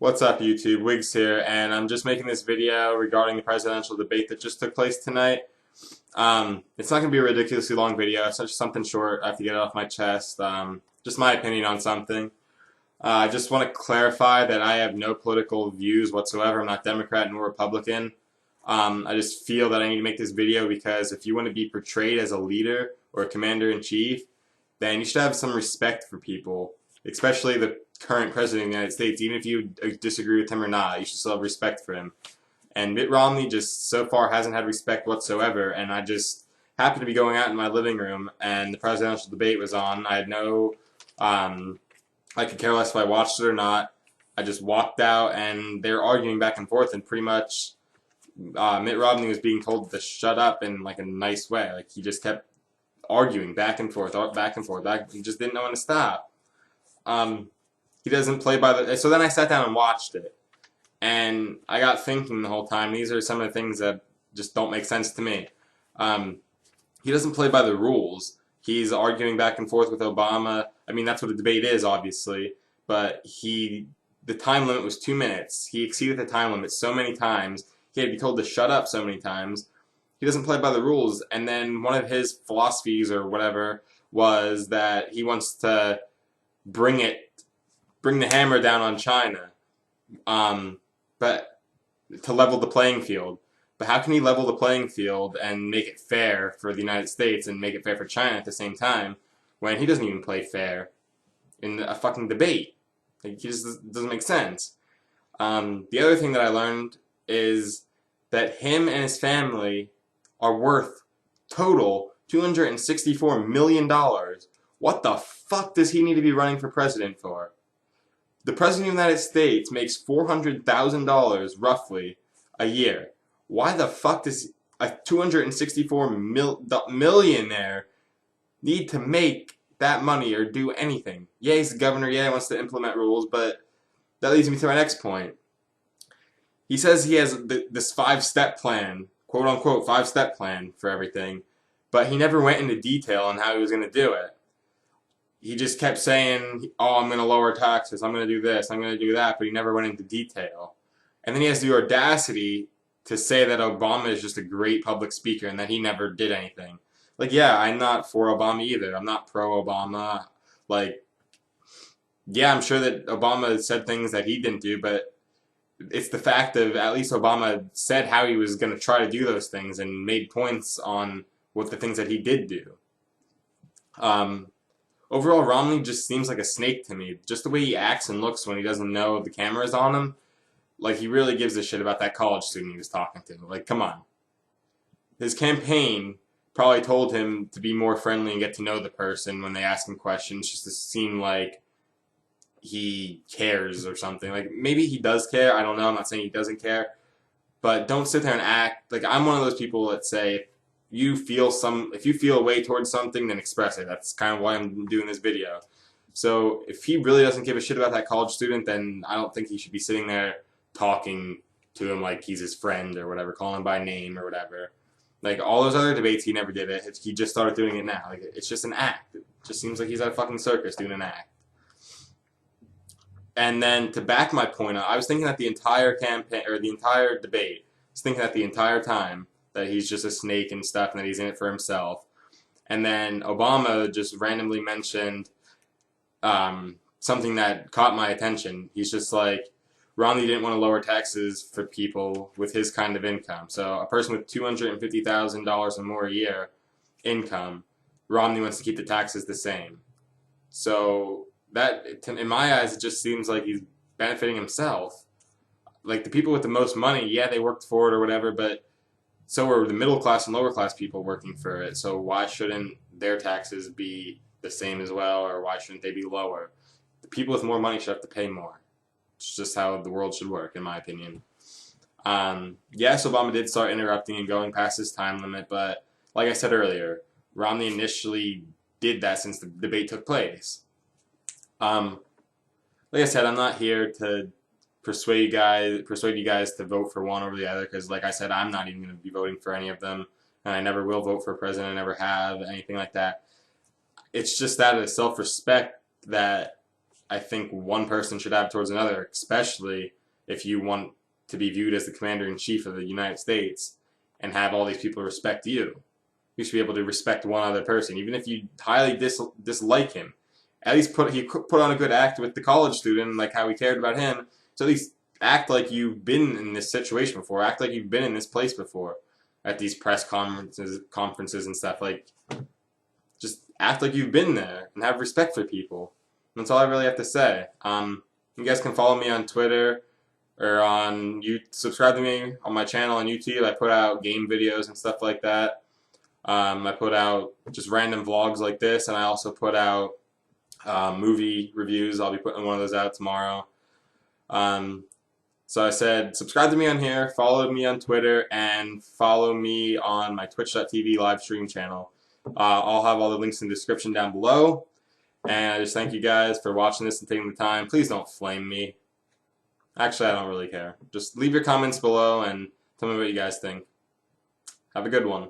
What's up, YouTube? Wiggs here, and I'm just making this video regarding the presidential debate that just took place tonight. It's not going to be a ridiculously long video. It's just something short. I have to get it off my chest. Just my opinion on something. I just want to clarify that I have no political views whatsoever. I'm not Democrat nor Republican. I just feel that I need to make this video because if you want to be portrayed as a leader or a commander-in-chief, then you should have some respect for people, especially the current president of the United States. Even if you disagree with him or not, you should still have respect for him. And Mitt Romney just so far hasn't had respect whatsoever, and I just happened to be going out in my living room and the presidential debate was on. I had no, I could care less if I watched it or not. I just walked out and they were arguing back and forth, and pretty much Mitt Romney was being told to shut up in like a nice way. Like he just kept arguing back and forth, he just didn't know when to stop. He doesn't play by the... So then I sat down and watched it. And I got thinking the whole time, these are some of the things that just don't make sense to me. He doesn't play by the rules. He's arguing back and forth with Obama. I mean, that's what a debate is, obviously. But the time limit was 2 minutes. He exceeded the time limit so many times. He had to be told to shut up so many times. He doesn't play by the rules. And then one of his philosophies or whatever was that he wants to bring the hammer down on China, but to level the playing field. But how can he level the playing field and make it fair for the United States and make it fair for China at the same time when he doesn't even play fair in a fucking debate? Like, he just doesn't make sense. The other thing that I learned is that him and his family are worth total $264 million. What the fuck does he need to be running for president for? The President of the United States makes $400,000 roughly a year. Why the fuck does a $264 millionaire need to make that money or do anything? Yeah, he's the governor. Yeah, he wants to implement rules, but that leads me to my next point. He says he has this 5-step plan, quote-unquote 5-step plan for everything, but he never went into detail on how he was going to do it. He just kept saying, oh, I'm going to lower taxes, I'm going to do this, I'm going to do that, but he never went into detail. And then he has the audacity to say that Obama is just a great public speaker and that he never did anything. Like, yeah, I'm not for Obama either. I'm not pro-Obama. Like, yeah, I'm sure that Obama said things that he didn't do, but it's the fact of at least Obama said how he was going to try to do those things and made points on what the things that he did do. Overall, Romney just seems like a snake to me. Just the way he acts and looks when he doesn't know the camera's on him. Like, he really gives a shit about that college student he was talking to. Like, come on. His campaign probably told him to be more friendly and get to know the person when they ask him questions, just to seem like he cares or something. Like, maybe he does care. I don't know. I'm not saying he doesn't care. But don't sit there and act. Like, I'm one of those people that say, if you feel a way towards something, then express it. That's kind of why I'm doing this video. So if he really doesn't give a shit about that college student, then I don't think he should be sitting there talking to him like he's his friend or whatever, calling him by name or whatever. Like, all those other debates, he never did it. He just started doing it now. Like, it's just an act. It just seems like he's at a fucking circus doing an act. And then to back my point up, I was thinking that the entire campaign, or the entire debate, I was thinking that the entire time that he's just a snake and stuff and that he's in it for himself. And then Obama just randomly mentioned something that caught my attention. He's just like, Romney didn't want to lower taxes for people with his kind of income. So a person with $250,000 or more a year income, Romney wants to keep the taxes the same. So that, in my eyes, it just seems like he's benefiting himself. Like, the people with the most money, yeah, they worked for it or whatever, but so are the middle class and lower class people working for it. So why shouldn't their taxes be the same as well, or why shouldn't they be lower? The people with more money should have to pay more. It's just how the world should work, in my opinion. Yes, Obama did start interrupting and going past his time limit, but like I said earlier, Romney initially did that since the debate took place. Like I said, I'm not here to persuade you guys to vote for one over the other, because like I said, I'm not even going to be voting for any of them, and I never will vote for a president. I never have, anything like that. It's just out of self-respect that I think one person should have towards another, especially if you want to be viewed as the commander-in-chief of the United States and have all these people respect you. You should be able to respect one other person, even if you highly dislike him. At least he put on a good act with the college student, like how he cared about him. So at least act like you've been in this situation before. Act like you've been in this place before, at these press conferences and stuff. Like, just act like you've been there and have respect for people. And that's all I really have to say. You guys can follow me on Twitter or subscribe to me on my channel on YouTube. I put out game videos and stuff like that. I put out just random vlogs like this, and I also put out movie reviews. I'll be putting one of those out tomorrow. So I said subscribe to me on here, follow me on Twitter, and follow me on my twitch.tv live stream channel. I'll have all the links in the description down below. And I just thank you guys for watching this and taking the time. Please don't flame me. Actually, I don't really care. Just leave your comments below and tell me what you guys think. Have a good one.